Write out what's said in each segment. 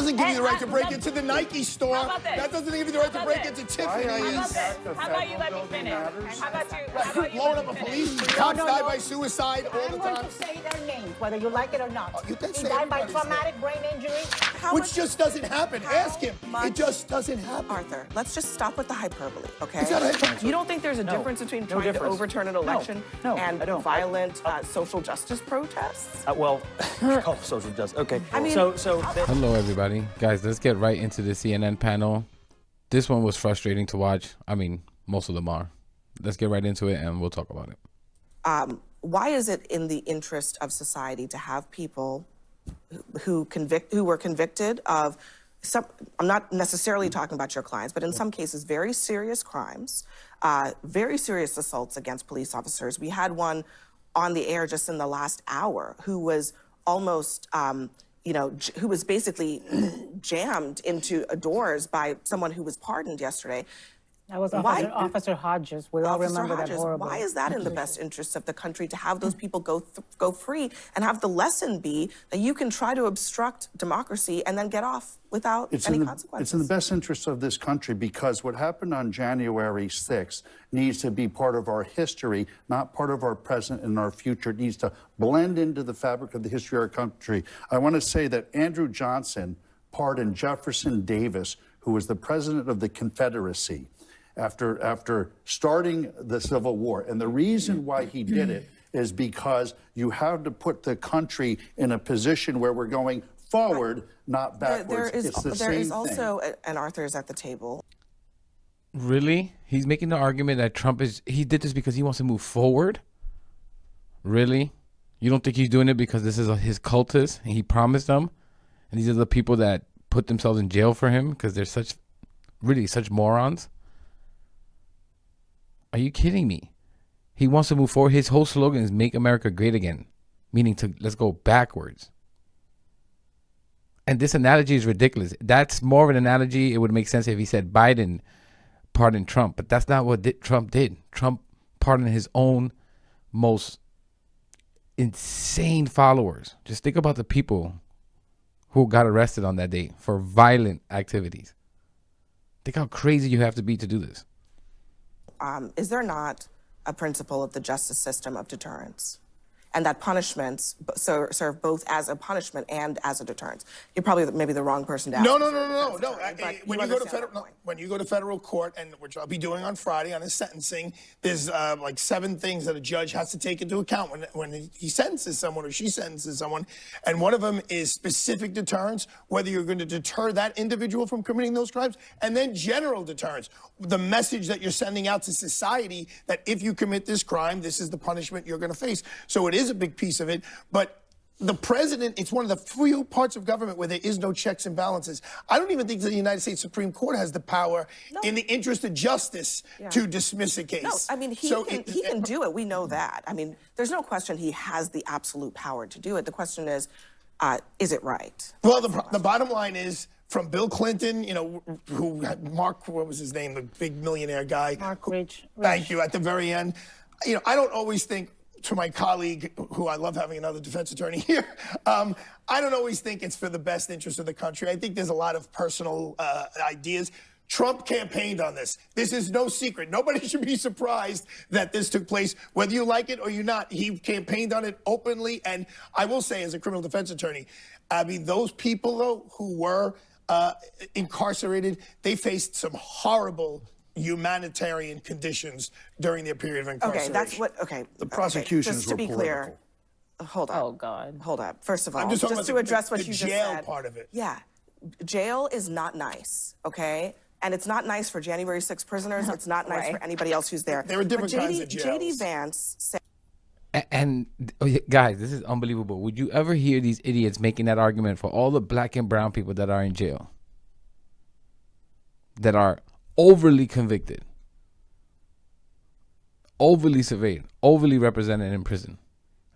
doesn't give you the right to break into the Nike store. How about this? That doesn't give you the right to break into Tiffany's. How about you let me finish? How about you Blowing up a police. Cops die by suicide all the I'm going time. to say their names, whether you like it or not. You can He say died by everybody's traumatic brain injury. Which just doesn't happen. Ask him. It just doesn't happen. Arthur, let's just stop with the hyperbole, okay? It's not hyperbole. You don't think there's a difference between trying to overturn an election and violent social justice protests? Social justice. Okay. I mean, Hello, everybody. Guys, let's get right into the CNN panel. This one was frustrating to watch. I mean, most of them are. Let's get right into it, and we'll talk about it. Why is it in the interest of society to have people who were convicted of some, I'm not necessarily talking about your clients, but in some cases, very serious crimes, very serious assaults against police officers. We had one on the air just in the last hour who was almost, who was basically jammed into doors by someone who was pardoned yesterday. That was Officer Hodges. We all remember that horrible. Why is that in the best interest of the country to have those people go free and have the lesson be that you can try to obstruct democracy and then get off without any consequences? It's in the best interest of this country because what happened on January 6th needs to be part of our history, not part of our present and our future. It needs to blend into the fabric of the history of our country. I want to say that Andrew Johnson pardoned Jefferson Davis, who was the president of the Confederacy, after starting the Civil War. And the reason why he did it is because you have to put the country in a position where we're going forward, not backwards. There is also, and Arthur is at the table. Really? He's making the argument that he did this because he wants to move forward? Really? You don't think he's doing it because this is his cultists and he promised them? And these are the people that put themselves in jail for him because they're such morons? Are you kidding me? He wants to move forward. His whole slogan is "Make America Great Again," meaning let's go backwards. And this analogy is ridiculous. That's more of an analogy. It would make sense if he said Biden pardoned Trump, but that's not what Trump did. Trump pardoned his own most insane followers. Just think about the people who got arrested on that day for violent activities. Think how crazy you have to be to do this. Is there not a principle of the justice system of deterrence? And that punishments serve both as a punishment and as a deterrence. You're probably maybe the wrong person to ask. No. When you go to federal court, and which I'll be doing on Friday on his sentencing, there's like 7 things that a judge has to take into account when he sentences someone or she sentences someone. And one of them is specific deterrence, whether you're going to deter that individual from committing those crimes, and then general deterrence, the message that you're sending out to society that if you commit this crime, this is the punishment you're going to face. So it is a big piece of it, but the president, it's one of the few parts of government where there is no checks and balances. I don't even think the United States Supreme Court has the power in the interest of justice to dismiss a case. No, I mean, he can do it. We know that. I mean, there's no question he has the absolute power to do it. The question is it right? Well, the bottom line is, from Bill Clinton, who had Mark, what was his name, the big millionaire guy? Mark Rich. Thank you, at the very end. I don't always think, to my colleague, who I love having another defense attorney here, I don't always think it's for the best interest of the country. I think there's a lot of personal ideas. Trump campaigned on this. This is no secret. Nobody should be surprised that this took place, whether you like it or you're not. He campaigned on it openly. And I will say, as a criminal defense attorney, I mean, those people, though, who were incarcerated, they faced some horrible humanitarian conditions during their period of incarceration. The prosecutions just to be clear, hold on. Oh, God. Hold up. First of all, I'm just to address what you just said. The jail part of it. Yeah. Jail is not nice, okay? And it's not nice for January 6 prisoners. It's not nice for anybody else who's there. There are different kinds of jails. J.D. Vance said... And guys, this is unbelievable. Would you ever hear these idiots making that argument for all the black and brown people that are in jail? That are overly convicted, overly surveyed, overly represented in prison.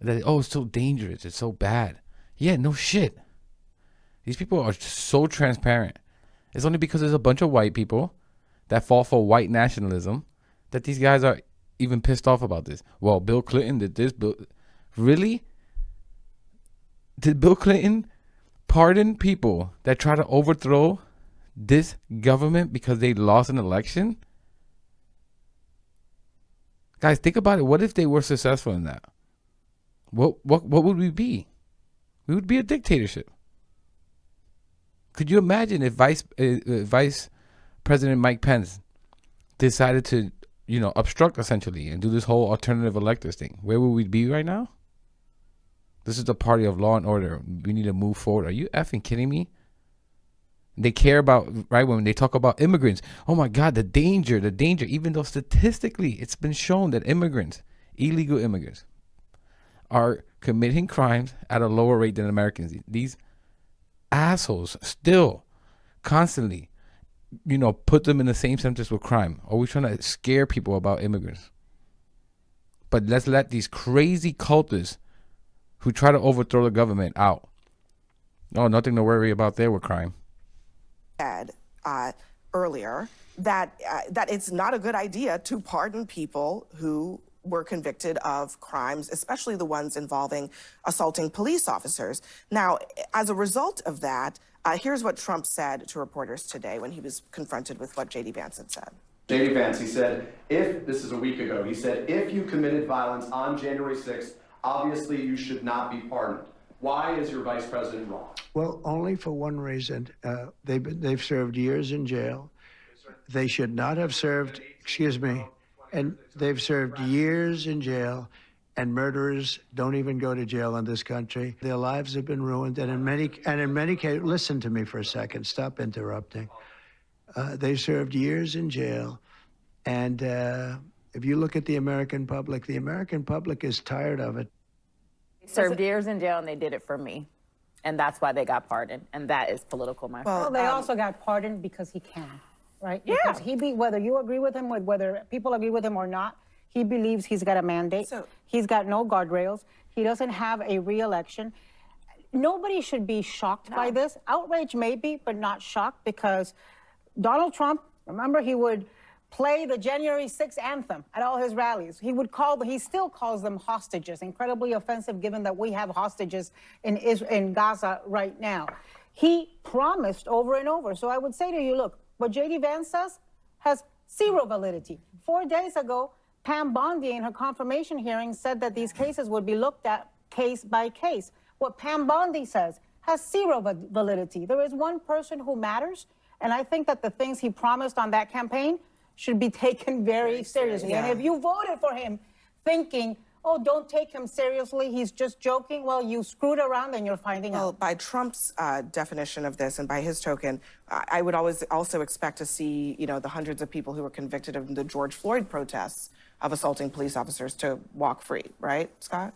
That, it's so dangerous, it's so bad. Yeah, no shit. These people are so transparent. It's only because there's a bunch of white people that fall for white nationalism that these guys are even pissed off about this. Well, Bill Clinton did this. Really? Did Bill Clinton pardon people that try to overthrow this government because they lost an election? Guys, think about it. What if they were successful in that? What would we be? We would be a dictatorship. Could you imagine if Vice President Mike Pence decided to, obstruct essentially and do this whole alternative electors thing? Where would we be right now? This is the party of law and order. We need to move forward. Are you effing kidding me? They care about, right, when they talk about immigrants. Oh my God, the danger, even though statistically it's been shown that immigrants, illegal immigrants, are committing crimes at a lower rate than Americans. These assholes still constantly, put them in the same sentence with crime. Are we trying to scare people about immigrants? But let's let these crazy cultists who try to overthrow the government out. Oh, nothing to worry about there with crime. Said earlier that it's not a good idea to pardon people who were convicted of crimes, especially the ones involving assaulting police officers. Now, as a result of that, here's what Trump said to reporters today when he was confronted with what J.D. Vance had said. J.D. Vance, he said, this is a week ago, he said, if you committed violence on January 6th, obviously you should not be pardoned. Why is your vice president wrong? Well, only for one reason. They've served years in jail. They should not have served, and they've served years in jail, and murderers don't even go to jail in this country. Their lives have been ruined, and in many cases, listen to me for a second, stop interrupting. They served years in jail, and if you look at the American public is tired of it. Served years in jail and they did it for me. And that's why they got pardoned. And that is political, my friend. Well, they also got pardoned because he can, right? Yeah. Because whether you agree with him, whether people agree with him or not, he believes he's got a mandate. He's got no guardrails. He doesn't have a re-election. Nobody should be shocked by this. Outrage maybe, but not shocked, because Donald Trump, remember, he would play the January 6th anthem at all his rallies. He still calls them hostages. Incredibly offensive, given that we have hostages in Gaza right now. He promised over and over. So I would say to you, look, what J.D. Vance says has zero validity. 4 days ago, Pam Bondi in her confirmation hearing said that these cases would be looked at case by case. What Pam Bondi says has zero validity. There is one person who matters, and I think that the things he promised on that campaign should be taken very seriously. Yeah. And if you voted for him thinking, oh, don't take him seriously, he's just joking, well, you screwed around and you're finding out. Well, by Trump's definition of this and by his token, I would always also expect to see, the hundreds of people who were convicted of the George Floyd protests of assaulting police officers to walk free, right, Scott?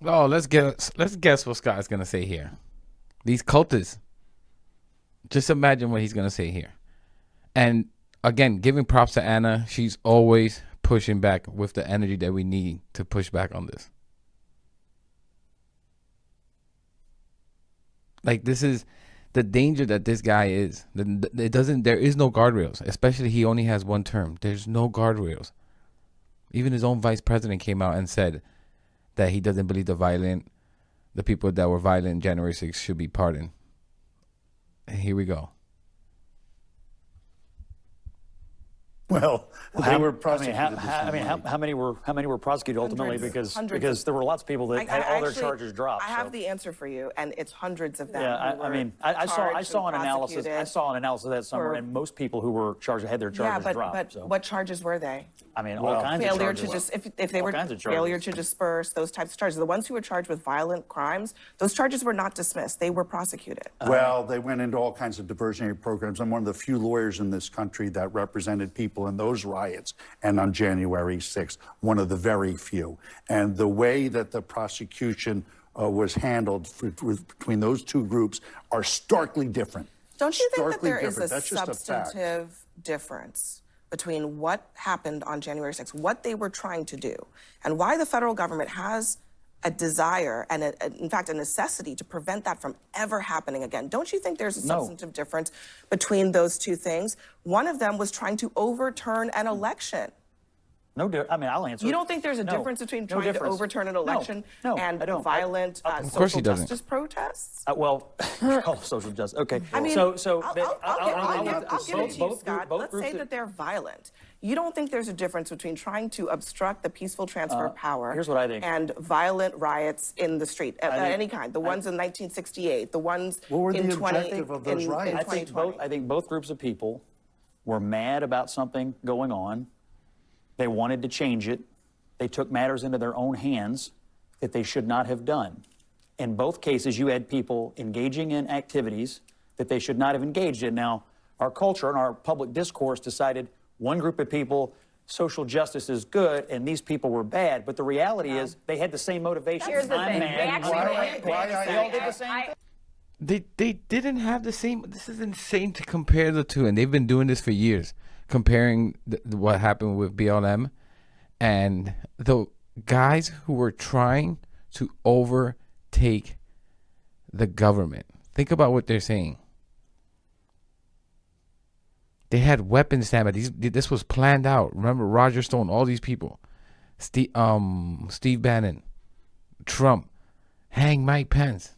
Oh, let's guess what Scott is going to say here. These cultists. Just imagine what he's going to say here. And again, giving props to Anna, she's always pushing back with the energy that we need to push back on this. Like, this is the danger that this guy is. There is no guardrails, especially he only has one term. There's no guardrails. Even his own vice president came out and said that he doesn't believe the people that were violent January 6th should be pardoned. And here we go. Well, they were prosecuted. How many were prosecuted ultimately? Hundreds. Because there were lots of people that had all their actually, charges dropped. I have the answer for you, and it's hundreds of them. Yeah, I saw an analysis. I saw an analysis of that somewhere, and most people who were charged had their charges dropped. But so. what charges were they? All kinds of Failure charges. if they were failure to disperse, those types of charges. The ones who were charged with violent crimes, those charges were not dismissed. They were prosecuted. Well, they went into all kinds of diversionary programs. I'm one of the few lawyers in this country that represented people in those riots and on January 6th, one of the very few. And the way that the prosecution was handled between those two groups are starkly different. Don't you think that there is a That's just a fact. substantive difference between what happened on January 6th, what they were trying to do, and why the federal government has a desire and, in fact, a necessity to prevent that from ever happening again? Don't you think there's a substantive difference between those two things? One of them was trying to overturn an election. No, I mean, I'll answer. You don't think there's a No. difference between No trying to difference. overturn an election No, and I don't. violent course social he doesn't. justice protests? Well, social justice. Okay. I mean, I'll give it to you, Scott. Let's say that they're violent. You don't think there's a difference between trying to obstruct the peaceful transfer of power here's what I think. and violent riots in the street of any kind? The ones in 1968, the ones What were in the 20 objective of those in riots? I think both groups of people were mad about something going on. They wanted to change it. They took matters into their own hands that they should not have done. In both cases, you had people engaging in activities that they should not have engaged in. Now, our culture and our public discourse decided one group of people, social justice is good, and these people were bad. But the reality is they had the same motivation. Here's the I'm thing. mad. They actually They all did the same thing. They didn't have the same. This is insane to compare the two, and they've been doing this for years, comparing what happened with BLM and the guys who were trying to overtake the government. Think about what they're saying. They had weapons damage. This was planned out. Remember Roger Stone, all these people, Steve Bannon, Trump, hang Mike Pence,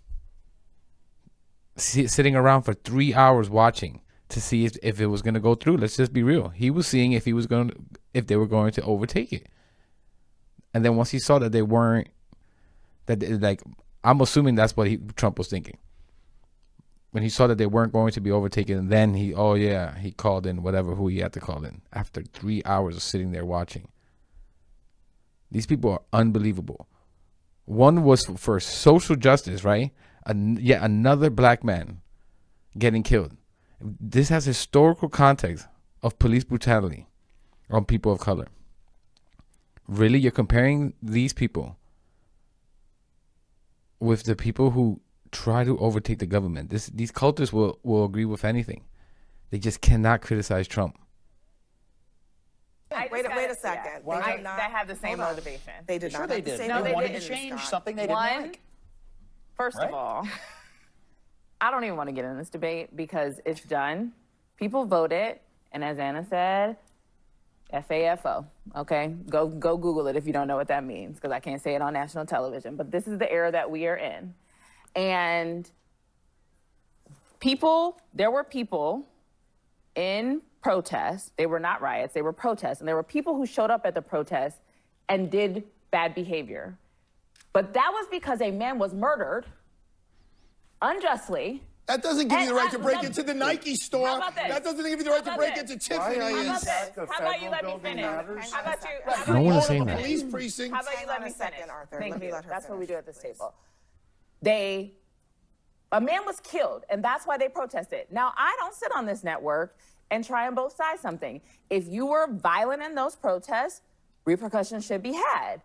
sitting around for 3 hours watching to see if it was going to go through. Let's just be real. He was seeing if they were going to overtake it. And then once he saw that they weren't, I'm assuming that's what Trump was thinking. When he saw that they weren't going to be overtaken, then he called in who he had to call in after 3 hours of sitting there watching. These people are unbelievable. One was for social justice, right? Yet another black man getting killed. This has historical context of police brutality on people of color. Really, you're comparing these people with the people who try to overtake the government. These cultists will agree with anything. They just cannot criticize Trump. Wait a second. They have the same motivation. They did Sure not. they have the did. same No, They they wanted didn't, to change Scott. something they didn't like. First of all, I don't even want to get in this debate because it's done. People voted, and as Anna said, FAFO, okay? Go Google it if you don't know what that means, because I can't say it on national television. But this is the era that we are in. And there were people in protests. They were not riots, they were protests. And there were people who showed up at the protests and did bad behavior. But that was because a man was murdered unjustly. That doesn't give you the right to break into the Nike store. How about this? That doesn't give you the right to break into Tiffany's. How about this? How about you let me finish? How about you? No one is All saying the that. police precinct. How about you let me Hang on a second, finish? Arthur. Thank Let me you. let her That's what we finish, do at this please. table. A man was killed, and that's why they protested. Now, I don't sit on this network and try and both sides something. If you were violent in those protests, repercussions should be had.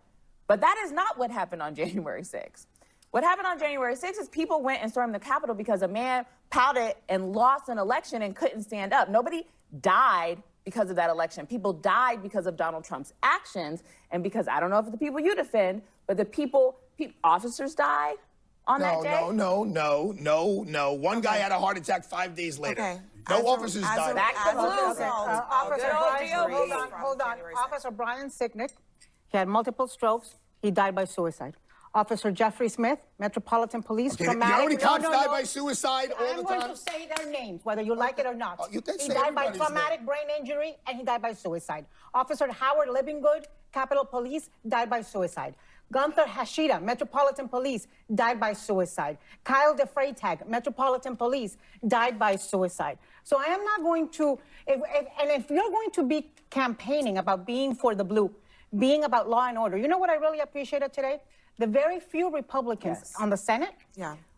But that is not what happened on January 6th. What happened on January 6th is people went and stormed the Capitol because a man pouted and lost an election and couldn't stand up. Nobody died because of that election. People died because of Donald Trump's actions, and because I don't know if it's the people you defend, but officers died on that day. No. One guy had a heart attack 5 days later. Okay. No officers died. Hold on. Officer Brian Sicknick, he had multiple strokes. He died by suicide. Officer Jeffrey Smith, Metropolitan Police. Okay, you know how many cops die by suicide all the time? I'm going to say their names, whether you like it or not. You can He say died by everybody's traumatic brain injury, and he died by suicide. Officer Howard Livingood, Capitol Police, died by suicide. Gunther Hashida, Metropolitan Police, died by suicide. Kyle DeFreytag, Metropolitan Police, died by suicide. So I am not going to, if you're going to be campaigning about being for the blue, being about law and order, you know what I really appreciated today? The very few Republicans on the Senate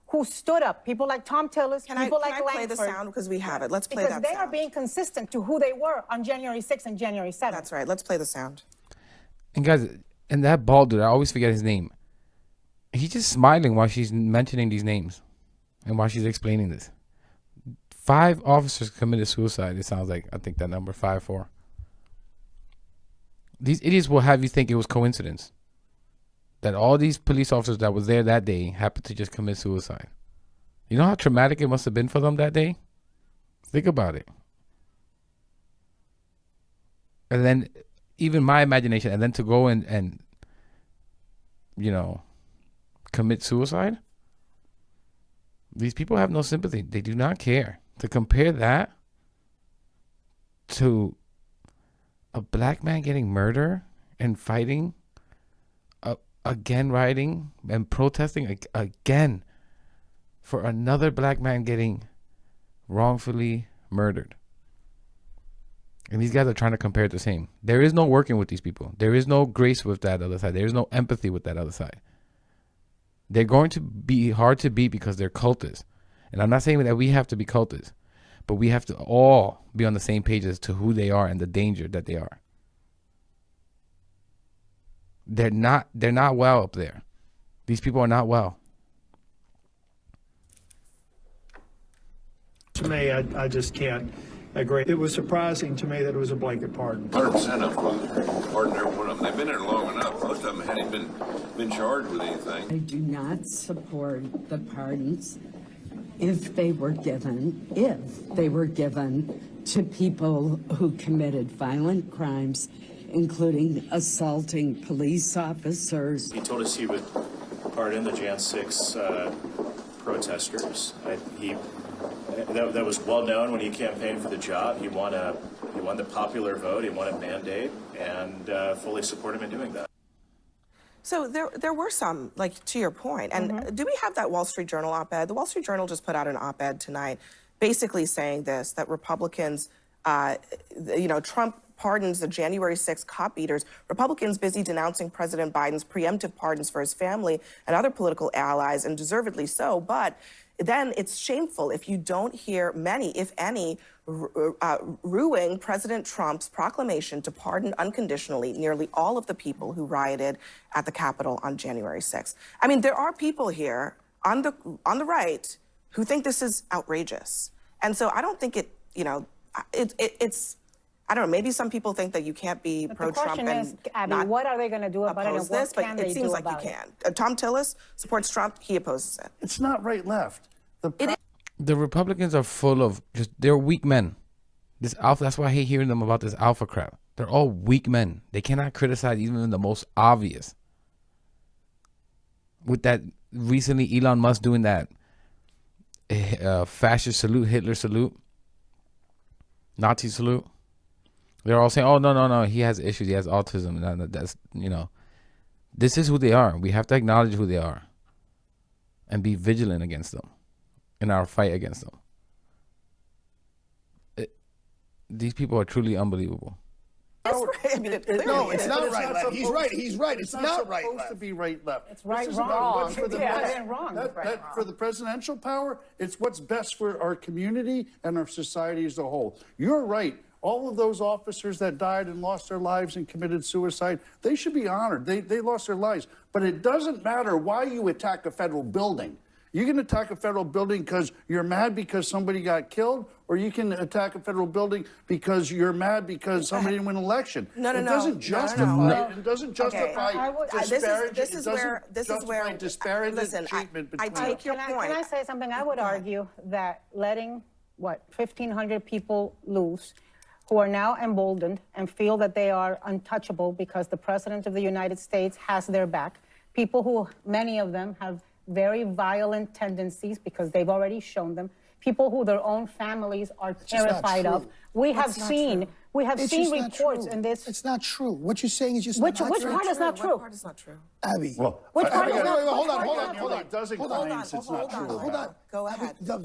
who stood up, people like Tom Tillis, people like Langford. Can I play the sound because we have it? Let's play that sound. Because they are being consistent to who they were on January 6th and January 7th. That's right. Let's play the sound. And guys, and that bald dude, I always forget his name. He's just smiling while she's mentioning these names and while she's explaining this. 5 officers committed suicide. It sounds like, I think that number 5-4. These idiots will have you think it was coincidence that all these police officers that was there that day happened to just commit suicide. You know how traumatic it must have been for them that day? Think about it. And then even my imagination, and then to go and you know, commit suicide. These people have no sympathy. They do not care. To compare that to a black man getting murdered and fighting, again rioting and protesting again for another black man getting wrongfully murdered. And these guys are trying to compare it the same. There is no working with these people. There is no grace with that other side. There is no empathy with that other side. They're going to be hard to beat because they're cultists. And I'm not saying that we have to be cultists, but we have to all be on the same page as to who they are and the danger that they are. They're not well up there. These people are not well. To me, I just can't agree. It was surprising to me that it was a blanket pardon. 100% of them pardoned every one of them. They've been there long enough. Most of them hadn't been charged with anything. I do not support the pardons if they were given to people who committed violent crimes, including assaulting police officers. He told us he would pardon the Jan 6 protesters. That was well known when he campaigned for the job. He won the popular vote. He won a mandate, and fully support him in doing that. So there were some, like, to your point. And do we have that Wall Street Journal op-ed? The Wall Street Journal just put out an op-ed tonight basically saying this, that Republicans, Trump pardons the January 6 cop beaters. Republicans busy denouncing President Biden's preemptive pardons for his family and other political allies, and deservedly so. But then it's shameful if you don't hear many, if any, rueing President Trump's proclamation to pardon unconditionally nearly all of the people who rioted at the Capitol on January 6th. I mean, there are people here on the right who think this is outrageous. And so I don't think it's, I don't know, maybe some people think that you can't be pro-Trump and is, Abby, what are they going to do about it? Oppose this, but it seems like you can. Tom Tillis supports Trump. He opposes it. It's not right-left. The Republicans are full of they're weak men. This alpha, that's why I hate hearing them about this alpha crap. They're all weak men. They cannot criticize even the most obvious. With that recently Elon Musk doing that fascist salute, Hitler salute, Nazi salute. They're all saying, oh, no, he has issues. He has autism. That's, this is who they are. We have to acknowledge who they are and be vigilant against them in our fight against them. These people are truly unbelievable. No, it's not right left. He's right. He's right. It's not right supposed left. to be right left. It's right This is wrong. what's for the for the presidential power, it's what's best for our community and our society as a whole. You're right. All of those officers that died and lost their lives and committed suicide, they should be honored. They lost their lives. But it doesn't matter why you attack a federal building. You can attack a federal building because you're mad because somebody got killed, or you can attack a federal building because you're mad because somebody didn't win an election. It doesn't justify it. It doesn't justify disparaging. This is where disparaging treatment between. I take your point. Can I say something? I would argue that letting 1,500 people loose, who are now emboldened and feel that they are untouchable because the President of the United States has their back. People who, many of them, have very violent tendencies because they've already shown them. People who their own families are terrified of. We have seen reports in this. It's not true. What you're saying is just which not true. Which part is not true? What part is not true? Abby. Well, which part is not true? Hold on. Hold on. Go ahead. The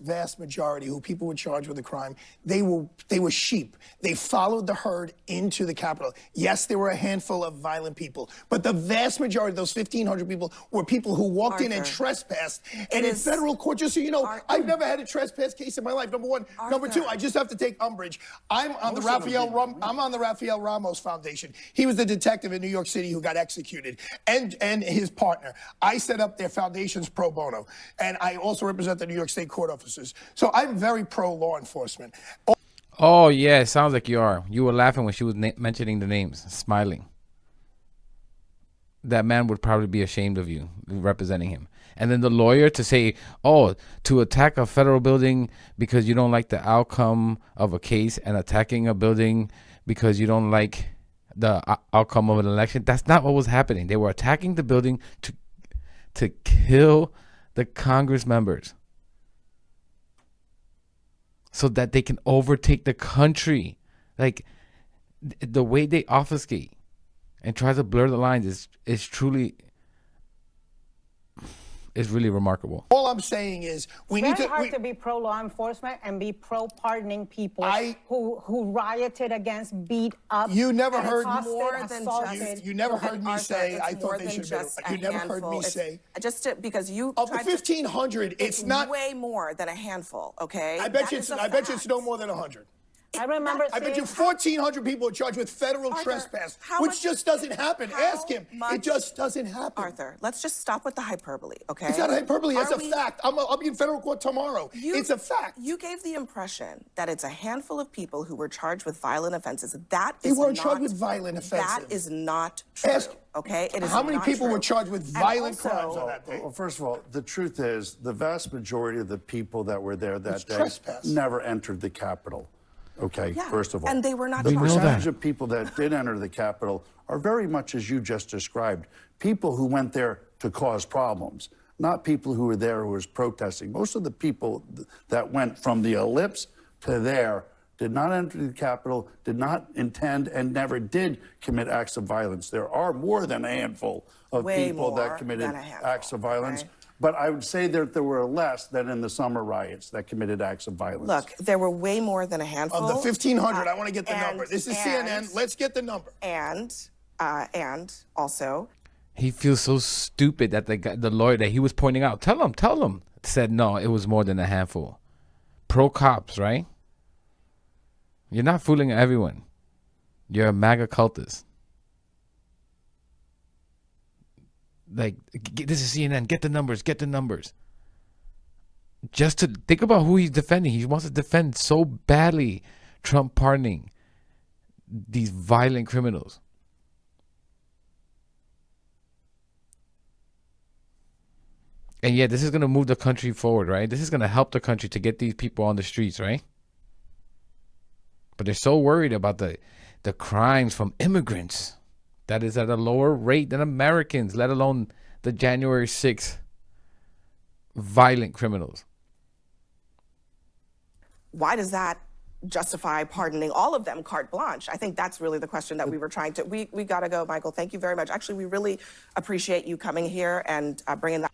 vast majority who people were charged with a crime, they were sheep. They followed the herd into the Capitol. Yes, there were a handful of violent people, but the vast majority of those 1,500 people were people who walked in and trespassed. And in federal court, just so you know, I've never had a trespass case in my life, number one. Number two, I just have to take umbrage. I'm on the Rafael Ramos Foundation. He was the detective in New York City who got executed, and his partner. I set up their foundations pro bono, and I also represent the New York State court officers. So I'm very pro law enforcement. Oh yeah, it sounds like you are. You were laughing when she was mentioning the names, smiling. That man would probably be ashamed of you representing him. And then the lawyer to say, oh, to attack a federal building because you don't like the outcome of a case, and attacking a building because you don't like the outcome of an election. That's not what was happening. They were attacking the building to kill the Congress members so that they can overtake the country. Like, the way they obfuscate and try to blur the lines is truly, is really remarkable. All I'm saying is we need to. It's very hard to be pro law enforcement and be pro pardoning people who rioted against, beat up. You never heard more than assaulted. You never heard me say I thought they should be. You never heard me say. Because you of the 1,500, it's not way more than a handful. Okay. I bet you it's no more than 100. I remember. I bet you 1,400 people are charged with federal trespass, which just doesn't happen. Ask him. It just doesn't happen. Arthur, let's just stop with the hyperbole, okay? It's not hyperbole. It's a fact. I'll be in federal court tomorrow. It's a fact. You gave the impression that it's a handful of people who were charged with violent offenses. That they is weren't not, charged with violent offenses. That is not true. Okay, it is how many not people true. were charged with violent crimes on that day? Well, first of all, the truth is the vast majority of the people that were there that day trespass. never entered the Capitol. Okay, first of all. And they were not the charged. percentage of people that did enter the Capitol are very much as you just described. People who went there to cause problems, not people who were there who was protesting. Most of the people that went from the ellipse to there did not enter the Capitol, did not intend, and never did commit acts of violence. There are more than a handful of people that committed acts of violence. Okay? But I would say that there were less than in the summer riots that committed acts of violence. Look, there were way more than a handful. Of the 1,500, I want to get the number. This is CNN. Let's get the number. And also, he feels so stupid that the lawyer that he was pointing out, tell him, said no, it was more than a handful. Pro cops, right? You're not fooling everyone. You're a MAGA cultist. Like, this is CNN. Get the numbers. Just to think about who he's defending. He wants to defend so badly Trump pardoning these violent criminals. And yeah, this is going to move the country forward, right? This is going to help the country to get these people on the streets, right? But they're so worried about the crimes from immigrants that is at a lower rate than Americans, let alone the January 6th violent criminals. Why does that justify pardoning all of them carte blanche? I think that's really the question that we were trying to... We got to go, Michael. Thank you very much. Actually, we really appreciate you coming here and bringing that...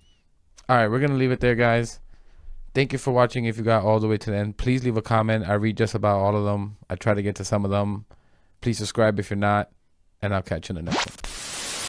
All right, we're going to leave it there, guys. Thank you for watching. If you got all the way to the end, please leave a comment. I read just about all of them. I try to get to some of them. Please subscribe if you're not. And I'll catch you in the next one.